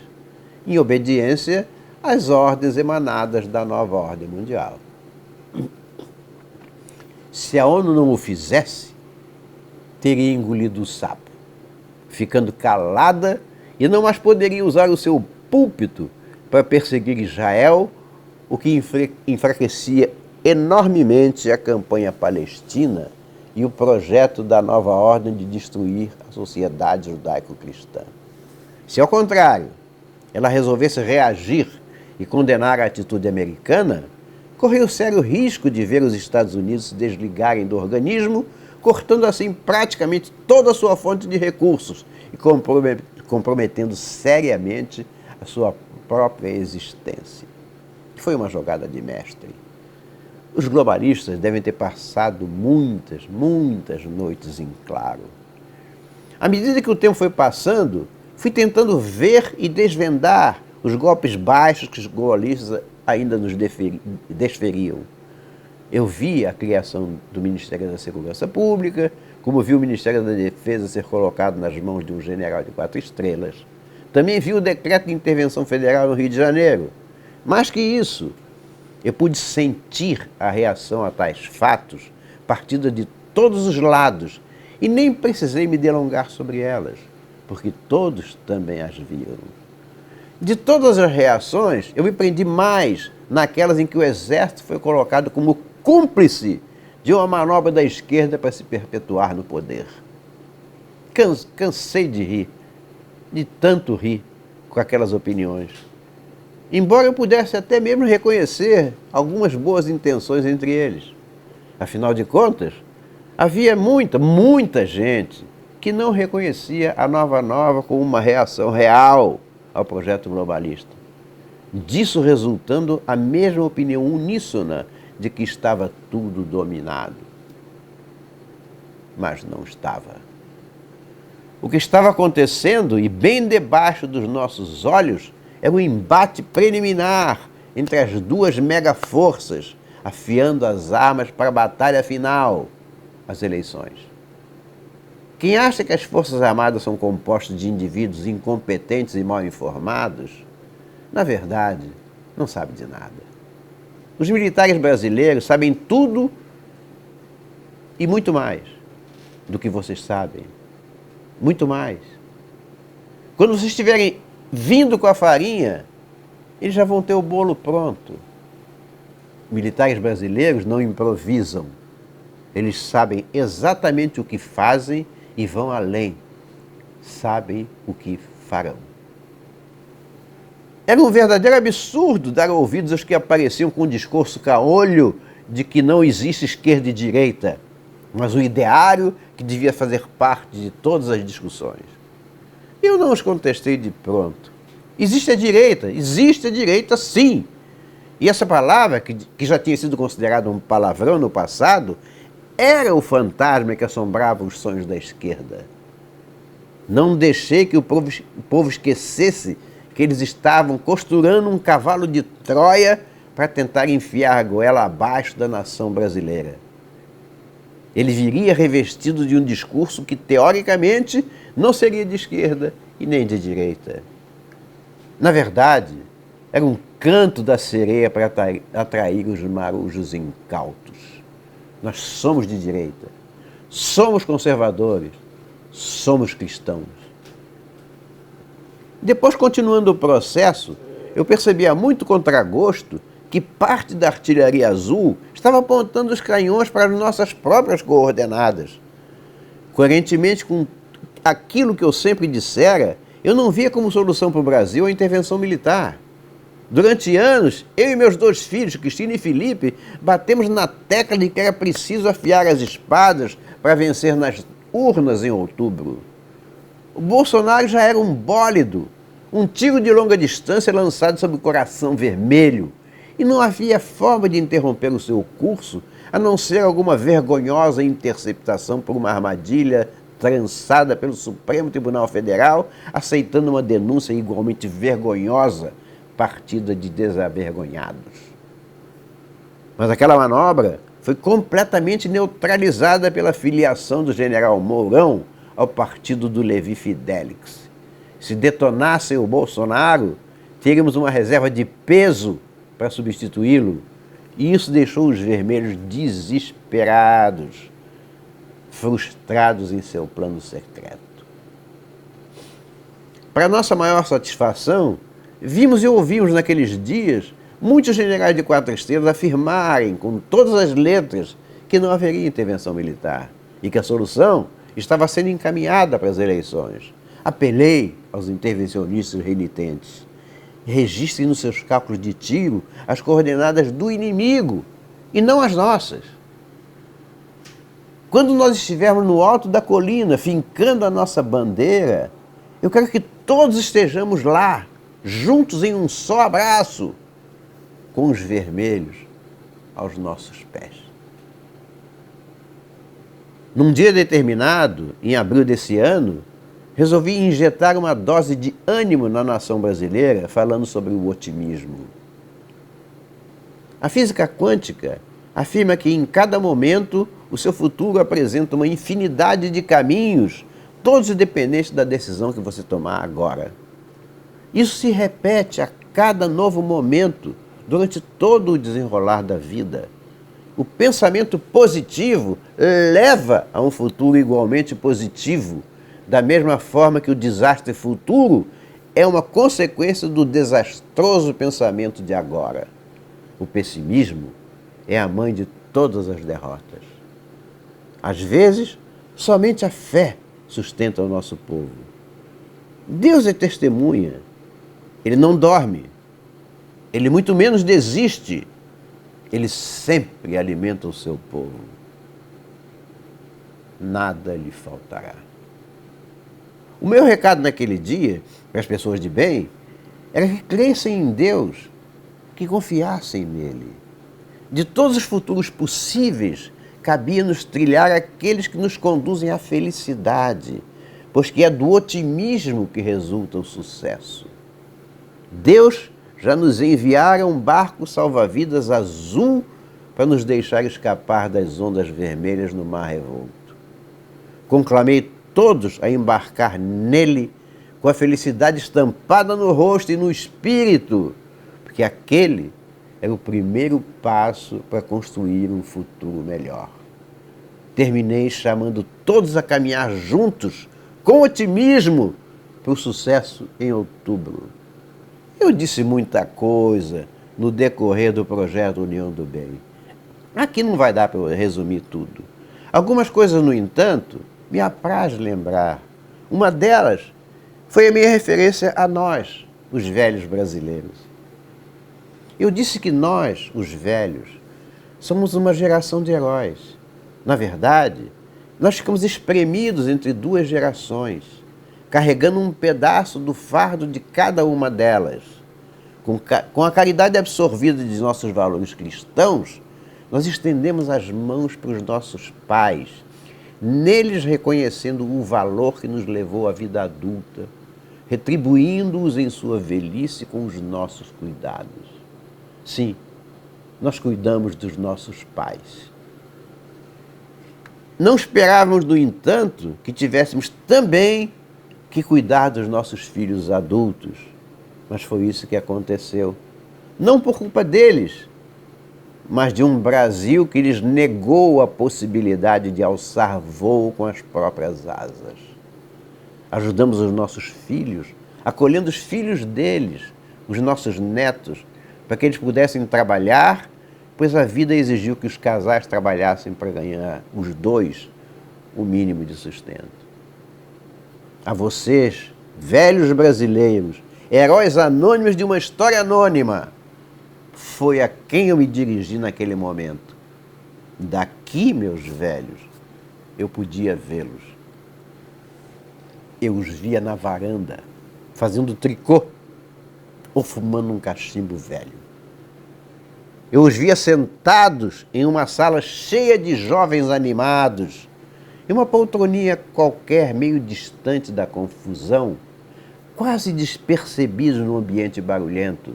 em obediência às ordens emanadas da nova ordem mundial. Se a ONU não o fizesse, teria engolido o sapo, ficando calada e não mais poderia usar o seu púlpito para perseguir Israel, o que enfraquecia enormemente a campanha palestina e o projeto da nova ordem de destruir a sociedade judaico-cristã. Se, ao contrário, ela resolvesse reagir e condenar a atitude americana, corria o sério risco de ver os Estados Unidos se desligarem do organismo, cortando assim praticamente toda a sua fonte de recursos e comprometendo seriamente a sua própria existência. Foi uma jogada de mestre. Os globalistas devem ter passado muitas noites em claro. À medida que o tempo foi passando, fui tentando ver e desvendar os golpes baixos que os globalistas ainda nos desferiam. Eu vi a criação do Ministério da Segurança Pública, como vi o Ministério da Defesa ser colocado nas mãos de um general de 4 estrelas. Também vi o decreto de intervenção federal no Rio de Janeiro. Mais que isso, eu pude sentir a reação a tais fatos, partida de todos os lados, e nem precisei me delongar sobre elas, porque todos também as viram. De todas as reações, eu me prendi mais naquelas em que o Exército foi colocado como cúmplice de uma manobra da esquerda para se perpetuar no poder. Cansei de rir, de tanto rir com aquelas opiniões. Embora eu pudesse até mesmo reconhecer algumas boas intenções entre eles. Afinal de contas, havia muita gente que não reconhecia a Nova como uma reação real ao projeto globalista. Disso resultando a mesma opinião uníssona de que estava tudo dominado. Mas não estava. O que estava acontecendo, e bem debaixo dos nossos olhos, era um embate preliminar entre as duas megaforças, afiando as armas para a batalha final, as eleições. Quem acha que as Forças Armadas são compostas de indivíduos incompetentes e mal informados, na verdade, não sabe de nada. Os militares brasileiros sabem tudo e muito mais do que vocês sabem. Muito mais. Quando vocês estiverem vindo com a farinha, eles já vão ter o bolo pronto. Militares brasileiros não improvisam. Eles sabem exatamente o que fazem e vão além. Sabem o que farão. Era um verdadeiro absurdo dar ouvidos aos que apareciam com um discurso caolho de que não existe esquerda e direita, mas um ideário que devia fazer parte de todas as discussões. Eu não os contestei de pronto. Existe a direita sim. E essa palavra, que já tinha sido considerada um palavrão no passado, era o fantasma que assombrava os sonhos da esquerda. Não deixei que o povo esquecesse que eles estavam costurando um cavalo de Troia para tentar enfiar a goela abaixo da nação brasileira. Ele viria revestido de um discurso que, teoricamente, não seria de esquerda e nem de direita. Na verdade, era um canto da sereia para atrair os marujos incautos. Nós somos de direita, somos conservadores, somos cristãos. Depois, continuando o processo, eu percebi a muito contragosto que parte da artilharia azul estava apontando os canhões para as nossas próprias coordenadas. Coerentemente com aquilo que eu sempre dissera, eu não via como solução para o Brasil a intervenção militar. Durante anos, eu e meus 2 filhos, Cristina e Felipe, batemos na tecla de que era preciso afiar as espadas para vencer nas urnas em outubro. O Bolsonaro já era um bólido, um tiro de longa distância lançado sobre o coração vermelho, e não havia forma de interromper o seu curso, a não ser alguma vergonhosa interceptação por uma armadilha trançada pelo Supremo Tribunal Federal, aceitando uma denúncia igualmente vergonhosa, partida de desavergonhados. Mas aquela manobra foi completamente neutralizada pela filiação do general Mourão ao partido do Levi Fidelix. Se detonasse o Bolsonaro, teríamos uma reserva de peso para substituí-lo, e isso deixou os vermelhos desesperados, frustrados em seu plano secreto. Para nossa maior satisfação, vimos e ouvimos naqueles dias muitos generais de 4 estrelas afirmarem com todas as letras que não haveria intervenção militar e que a solução estava sendo encaminhada para as eleições. Apelei aos intervencionistas renitentes: registrem nos seus cálculos de tiro as coordenadas do inimigo e não as nossas. Quando nós estivermos no alto da colina, fincando a nossa bandeira, eu quero que todos estejamos lá, juntos em um só abraço, com os vermelhos aos nossos pés. Num dia determinado, em abril desse ano, resolvi injetar uma dose de ânimo na nação brasileira, falando sobre o otimismo. A física quântica afirma que em cada momento o seu futuro apresenta uma infinidade de caminhos, todos independentes da decisão que você tomar agora. Isso se repete a cada novo momento, durante todo o desenrolar da vida. O pensamento positivo leva a um futuro igualmente positivo, da mesma forma que o desastre futuro é uma consequência do desastroso pensamento de agora. O pessimismo é a mãe de todas as derrotas. Às vezes, somente a fé sustenta o nosso povo. Deus é testemunha. Ele não dorme. Ele muito menos desiste. Ele sempre alimenta o seu povo. Nada lhe faltará. O meu recado naquele dia, para as pessoas de bem, era que crescem em Deus, que confiassem nele. De todos os futuros possíveis, cabia-nos trilhar aqueles que nos conduzem à felicidade, pois que é do otimismo que resulta o sucesso. Deus já nos enviara um barco salva-vidas azul para nos deixar escapar das ondas vermelhas no mar revolto. Conclamei todos a embarcar nele com a felicidade estampada no rosto e no espírito, porque aquele era o primeiro passo para construir um futuro melhor. Terminei chamando todos a caminhar juntos, com otimismo, para o sucesso em outubro. Eu disse muita coisa no decorrer do projeto União do Bem. Aqui não vai dar para eu resumir tudo. Algumas coisas, no entanto, me apraz lembrar. Uma delas foi a minha referência a nós, os velhos brasileiros. Eu disse que nós, os velhos, somos uma geração de heróis. Na verdade, nós ficamos espremidos entre 2 gerações, carregando um pedaço do fardo de cada uma delas. Com a caridade absorvida de nossos valores cristãos, nós estendemos as mãos para os nossos pais, neles reconhecendo o valor que nos levou à vida adulta, retribuindo-os em sua velhice com os nossos cuidados. Sim, nós cuidamos dos nossos pais. Não esperávamos, no entanto, que tivéssemos também que cuidar dos nossos filhos adultos, mas foi isso que aconteceu. Não por culpa deles, mas de um Brasil que lhes negou a possibilidade de alçar voo com as próprias asas. Ajudamos os nossos filhos, acolhendo os filhos deles, os nossos netos, para que eles pudessem trabalhar, pois a vida exigiu que os casais trabalhassem para ganhar, os dois, o mínimo de sustento. A vocês, velhos brasileiros, heróis anônimos de uma história anônima, foi a quem eu me dirigi naquele momento. Daqui, meus velhos, eu podia vê-los. Eu os via na varanda, fazendo tricô ou fumando um cachimbo velho. Eu os via sentados em uma sala cheia de jovens animados, em uma poltroninha qualquer meio distante da confusão, quase despercebidos no ambiente barulhento,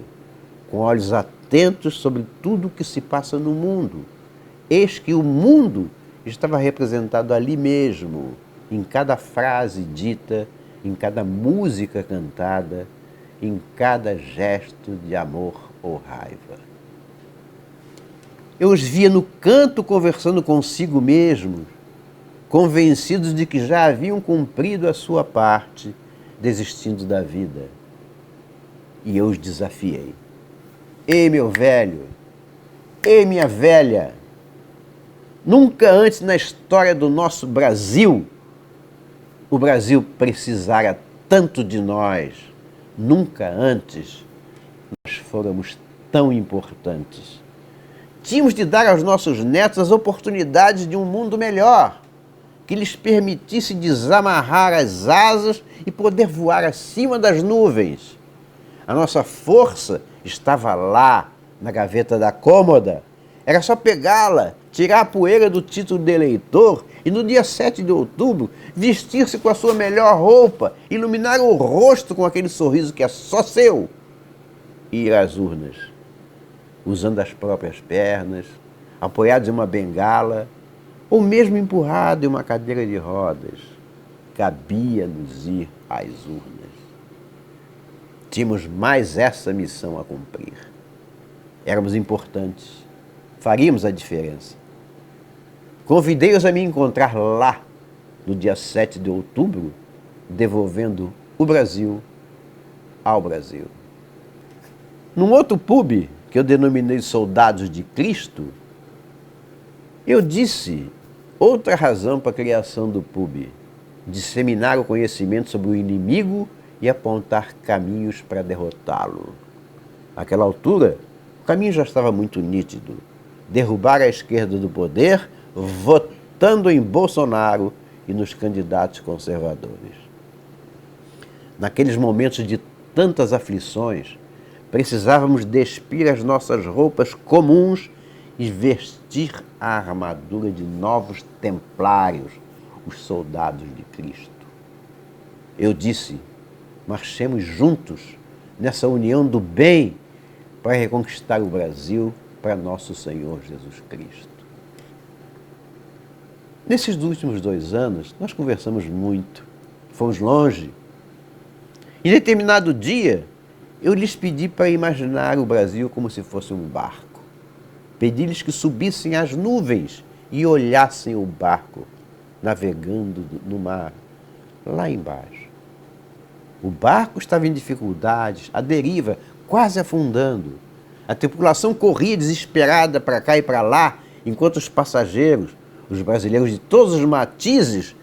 com olhos atentos sobre tudo o que se passa no mundo. Eis que o mundo estava representado ali mesmo, em cada frase dita, em cada música cantada, em cada gesto de amor ou raiva. Eu os via no canto conversando consigo mesmos, convencidos de que já haviam cumprido a sua parte, desistindo da vida. E eu os desafiei. Ei, meu velho! Ei, minha velha! Nunca antes na história do nosso Brasil, o Brasil precisara tanto de nós. Nunca antes nós fôramos tão importantes. Tínhamos de dar aos nossos netos as oportunidades de um mundo melhor, que lhes permitisse desamarrar as asas e poder voar acima das nuvens. A nossa força estava lá, na gaveta da cômoda. Era só pegá-la, tirar a poeira do título de eleitor e no dia 7 de outubro vestir-se com a sua melhor roupa, iluminar o rosto com aquele sorriso que é só seu e ir às urnas, usando as próprias pernas, apoiados em uma bengala ou mesmo empurrado em uma cadeira de rodas. Cabia-nos ir às urnas. Tínhamos mais essa missão a cumprir. Éramos importantes. Faríamos a diferença. Convidei-os a me encontrar lá, no dia 7 de outubro, devolvendo o Brasil ao Brasil. Num outro pub, que eu denominei Soldados de Cristo, eu disse outra razão para a criação do pub: disseminar o conhecimento sobre o inimigo e apontar caminhos para derrotá-lo. Naquela altura, o caminho já estava muito nítido: derrubar a esquerda do poder, votando em Bolsonaro e nos candidatos conservadores. Naqueles momentos de tantas aflições, precisávamos despir as nossas roupas comuns e vestir a armadura de novos templários, os soldados de Cristo. Eu disse: marchemos juntos nessa união do bem para reconquistar o Brasil para nosso Senhor Jesus Cristo. Nesses últimos 2 anos, nós conversamos muito, fomos longe. Em determinado dia, eu lhes pedi para imaginar o Brasil como se fosse um barco. Pedi-lhes que subissem às nuvens e olhassem o barco navegando no mar, lá embaixo. O barco estava em dificuldades, à deriva, quase afundando. A tripulação corria desesperada para cá e para lá, enquanto os passageiros, os brasileiros de todos os matizes,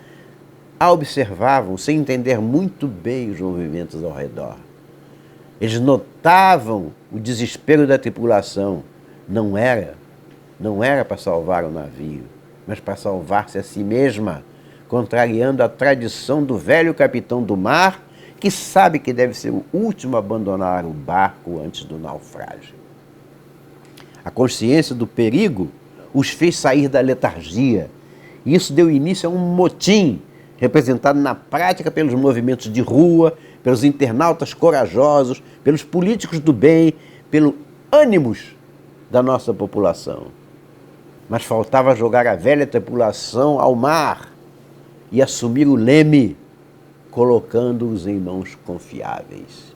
a observavam sem entender muito bem os movimentos ao redor. Eles notavam o desespero da tripulação. Não era para salvar o navio, mas para salvar-se a si mesma, contrariando a tradição do velho capitão do mar, que sabe que deve ser o último a abandonar o barco antes do naufrágio. A consciência do perigo os fez sair da letargia E isso deu início a um motim, representado na prática pelos movimentos de rua, pelos internautas corajosos, pelos políticos do bem, pelo ânimos da nossa população. Mas faltava jogar a velha tripulação ao mar e assumir o leme, colocando-os em mãos confiáveis.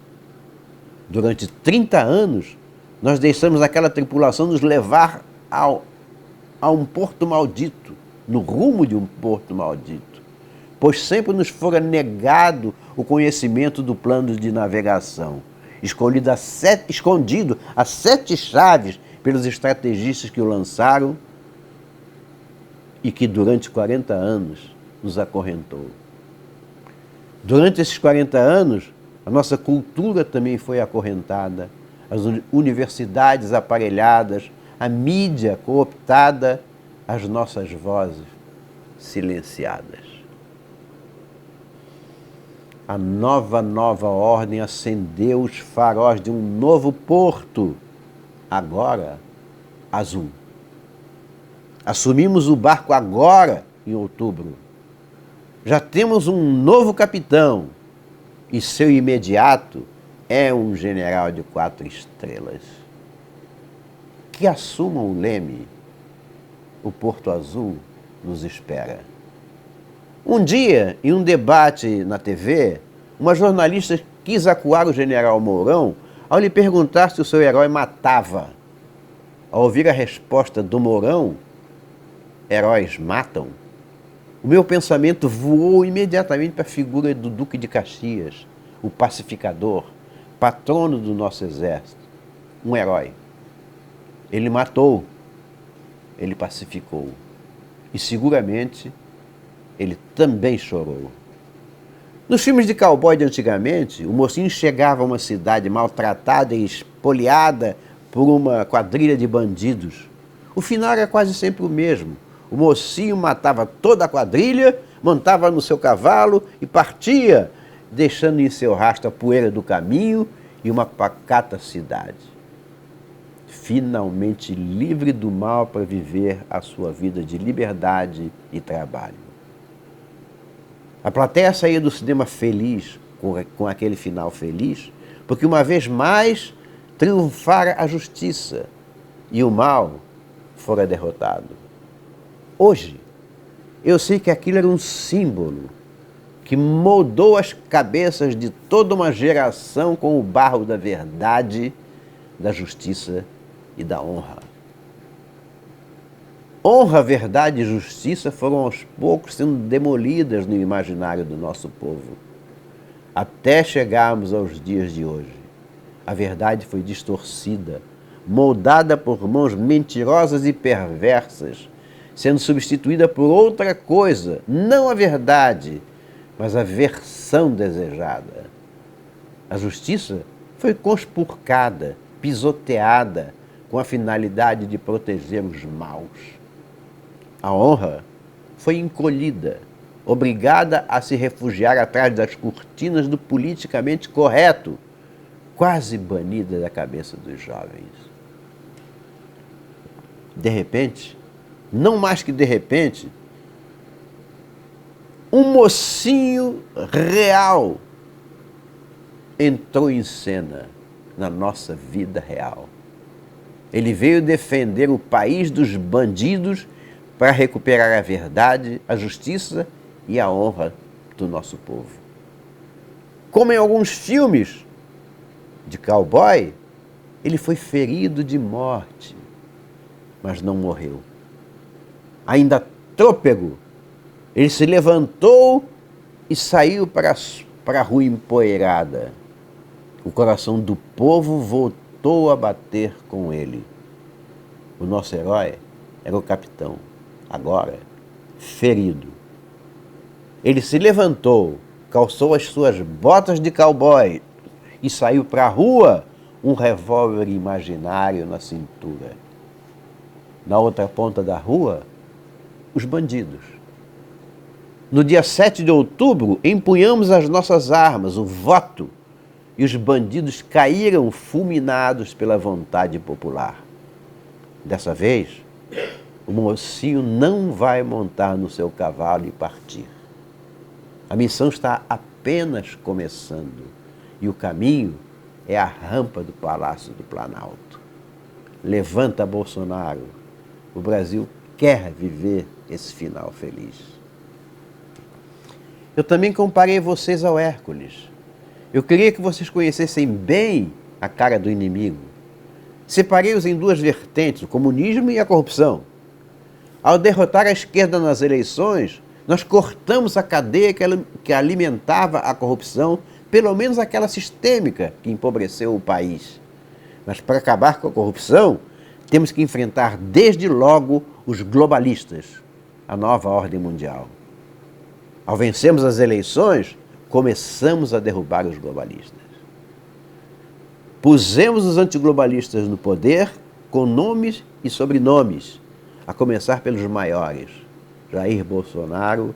Durante 30 anos, nós deixamos aquela tripulação nos levar a um porto maldito, no rumo de um porto maldito, pois sempre nos fora negado o conhecimento do plano de navegação, escondido a 7 chaves pelos estrategistas que o lançaram e que durante 40 anos nos acorrentou. Durante esses 40 anos, a nossa cultura também foi acorrentada, as universidades aparelhadas, a mídia cooptada, as nossas vozes silenciadas. A nova ordem acendeu os faróis de um novo porto, agora azul. Assumimos o barco agora, em outubro. Já temos um novo capitão e seu imediato é um general de 4 estrelas. Que assuma o leme, o Porto Azul nos espera. Um dia, em um debate na TV, uma jornalista quis acuar o general Mourão ao lhe perguntar se o seu herói matava. Ao ouvir a resposta do Mourão, heróis matam, o meu pensamento voou imediatamente para a figura do Duque de Caxias, o pacificador, patrono do nosso exército, um herói. Ele matou, ele pacificou e seguramente ele também chorou. Nos filmes de cowboy de antigamente, o mocinho chegava a uma cidade maltratada e espoliada por uma quadrilha de bandidos. O final era quase sempre o mesmo. O mocinho matava toda a quadrilha, montava no seu cavalo e partia, deixando em seu rastro a poeira do caminho e uma pacata cidade. Finalmente livre do mal para viver a sua vida de liberdade e trabalho. A plateia saía do cinema feliz, com aquele final feliz, porque uma vez mais triunfara a justiça e o mal fora derrotado. Hoje, eu sei que aquilo era um símbolo que moldou as cabeças de toda uma geração com o barro da verdade, da justiça e da honra. Honra, verdade e justiça foram aos poucos sendo demolidas no imaginário do nosso povo, até chegarmos aos dias de hoje. A verdade foi distorcida, moldada por mãos mentirosas e perversas, sendo substituída por outra coisa, não a verdade, mas a versão desejada. A justiça foi conspurcada, pisoteada, com a finalidade de proteger os maus. A honra foi encolhida, obrigada a se refugiar atrás das cortinas do politicamente correto, quase banida da cabeça dos jovens. De repente, não mais que de repente, um mocinho real entrou em cena na nossa vida real. Ele veio defender o país dos bandidos para recuperar a verdade, a justiça e a honra do nosso povo. Como em alguns filmes de cowboy, ele foi ferido de morte, mas não morreu. Ainda trôpego, ele se levantou e saiu para a rua empoeirada. O coração do povo voltou a bater com ele. O nosso herói era o capitão, agora ferido. Ele se levantou, calçou as suas botas de cowboy e saiu para a rua, um revólver imaginário na cintura. Na outra ponta da rua, os bandidos. No dia 7 de outubro, empunhamos as nossas armas, o voto, e os bandidos caíram fulminados pela vontade popular. Dessa vez, o mocinho não vai montar no seu cavalo e partir. A missão está apenas começando e o caminho é a rampa do Palácio do Planalto. Levanta, Bolsonaro. O Brasil quer viver esse final feliz. Eu também comparei vocês ao Hércules. Eu queria que vocês conhecessem bem a cara do inimigo. Separei-os em duas vertentes, o comunismo e a corrupção. Ao derrotar a esquerda nas eleições, nós cortamos a cadeia que alimentava a corrupção, pelo menos aquela sistêmica que empobreceu o país. Mas para acabar com a corrupção, temos que enfrentar desde logo os globalistas, a nova ordem mundial. Ao vencermos as eleições, começamos a derrubar os globalistas. Pusemos os antiglobalistas no poder com nomes e sobrenomes, a começar pelos maiores, Jair Bolsonaro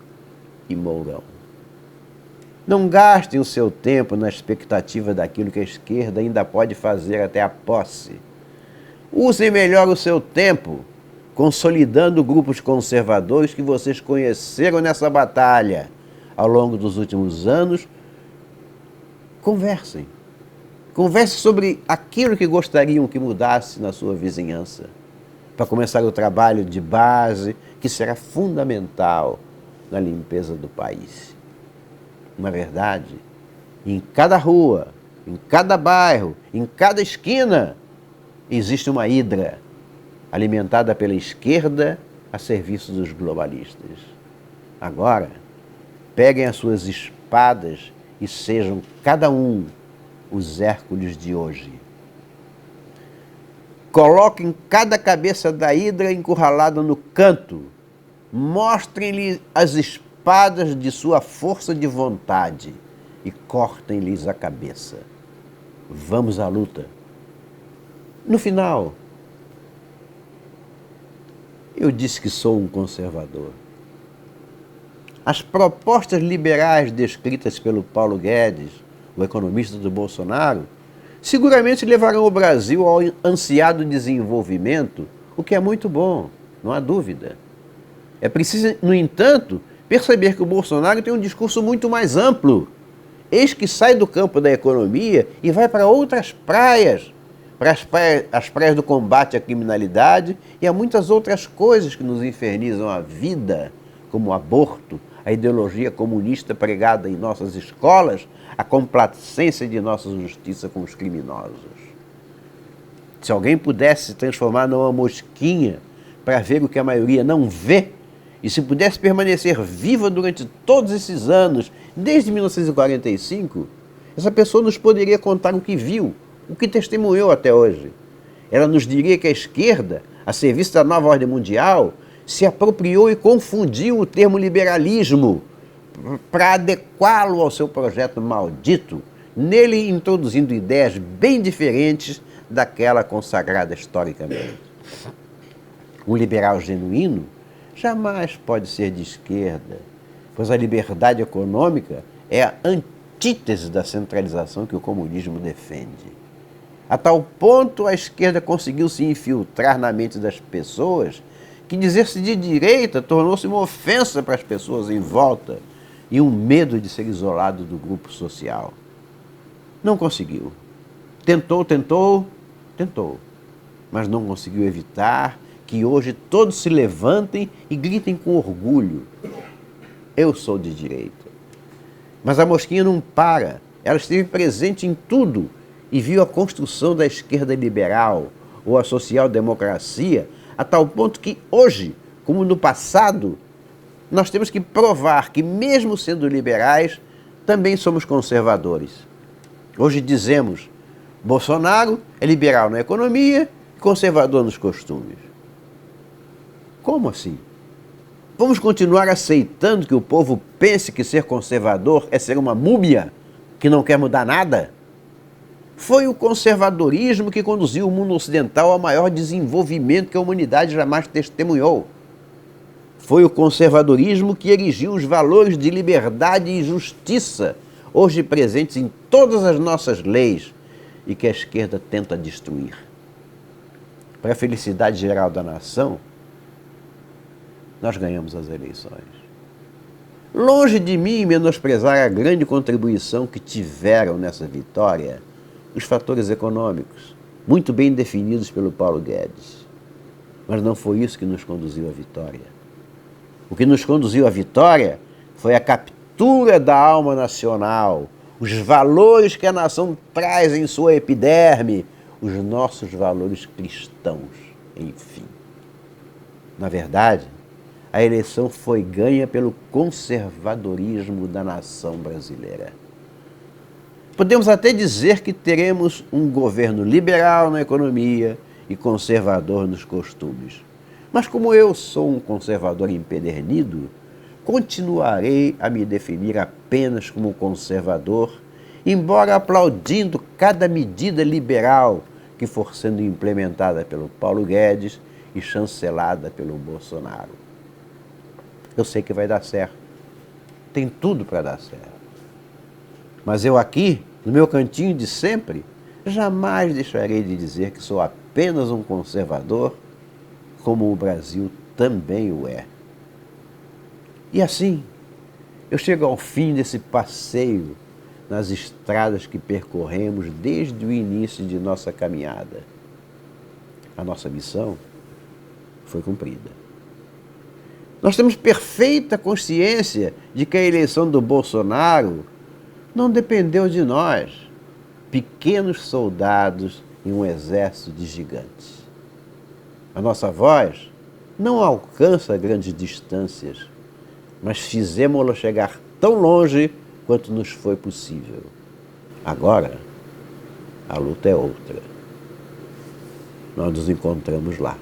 e Mourão. Não gastem o seu tempo na expectativa daquilo que a esquerda ainda pode fazer até a posse. Usem melhor o seu tempo, consolidando grupos conservadores que vocês conheceram nessa batalha ao longo dos últimos anos. Conversem. Conversem sobre aquilo que gostariam que mudasse na sua vizinhança, para começar o trabalho de base que será fundamental na limpeza do país. Na verdade, em cada rua, em cada bairro, em cada esquina, existe uma hidra alimentada pela esquerda a serviço dos globalistas. Agora, peguem as suas espadas e sejam cada um os Hércules de hoje. Coloquem cada cabeça da hidra encurralada no canto. Mostrem-lhe as espadas de sua força de vontade e cortem-lhes a cabeça. Vamos à luta. No final, eu disse que sou um conservador. As propostas liberais descritas pelo Paulo Guedes, o economista do Bolsonaro, seguramente levarão o Brasil ao ansiado desenvolvimento, o que é muito bom, não há dúvida. É preciso, no entanto, perceber que o Bolsonaro tem um discurso muito mais amplo. Eis que sai do campo da economia e vai para outras praias, para as praias do combate à criminalidade e a muitas outras coisas que nos infernizam a vida, como o aborto, a ideologia comunista pregada em nossas escolas, a complacência de nossa justiça com os criminosos. Se alguém pudesse se transformar numa mosquinha para ver o que a maioria não vê, e se pudesse permanecer viva durante todos esses anos, desde 1945, essa pessoa nos poderia contar o que viu, o que testemunhou até hoje. Ela nos diria que a esquerda, a serviço da nova ordem mundial, se apropriou e confundiu o termo liberalismo para adequá-lo ao seu projeto maldito, nele introduzindo ideias bem diferentes daquela consagrada historicamente. Um liberal genuíno jamais pode ser de esquerda, pois a liberdade econômica é a antítese da centralização que o comunismo defende. A tal ponto a esquerda conseguiu se infiltrar na mente das pessoas que dizer-se de direita tornou-se uma ofensa para as pessoas em volta e um medo de ser isolado do grupo social. Não conseguiu. Tentou, mas não conseguiu evitar que hoje todos se levantem e gritem com orgulho: eu sou de direita. Mas a mosquinha não para. Ela esteve presente em tudo e viu a construção da esquerda liberal ou a social-democracia, a tal ponto que hoje, como no passado, nós temos que provar que, mesmo sendo liberais, também somos conservadores. Hoje dizemos: Bolsonaro é liberal na economia e conservador nos costumes. Como assim? Vamos continuar aceitando que o povo pense que ser conservador é ser uma múmia que não quer mudar nada? Foi o conservadorismo que conduziu o mundo ocidental ao maior desenvolvimento que a humanidade jamais testemunhou. Foi o conservadorismo que erigiu os valores de liberdade e justiça, hoje presentes em todas as nossas leis, e que a esquerda tenta destruir. Para a felicidade geral da nação, nós ganhamos as eleições. Longe de mim menosprezar a grande contribuição que tiveram nessa vitória os fatores econômicos, muito bem definidos pelo Paulo Guedes. Mas não foi isso que nos conduziu à vitória. O que nos conduziu à vitória foi a captura da alma nacional, os valores que a nação traz em sua epiderme, os nossos valores cristãos, enfim. Na verdade, a eleição foi ganha pelo conservadorismo da nação brasileira. Podemos até dizer que teremos um governo liberal na economia e conservador nos costumes. Mas como eu sou um conservador empedernido, continuarei a me definir apenas como conservador, embora aplaudindo cada medida liberal que for sendo implementada pelo Paulo Guedes e chancelada pelo Bolsonaro. Eu sei que vai dar certo. Tem tudo para dar certo. Mas eu aqui, no meu cantinho de sempre, jamais deixarei de dizer que sou apenas um conservador, como o Brasil também o é. E assim, eu chego ao fim desse passeio nas estradas que percorremos desde o início de nossa caminhada. A nossa missão foi cumprida. Nós temos perfeita consciência de que a eleição do Bolsonaro não dependeu de nós, pequenos soldados em um exército de gigantes. A nossa voz não alcança grandes distâncias, mas fizemos-la chegar tão longe quanto nos foi possível. Agora, a luta é outra. Nós nos encontramos lá.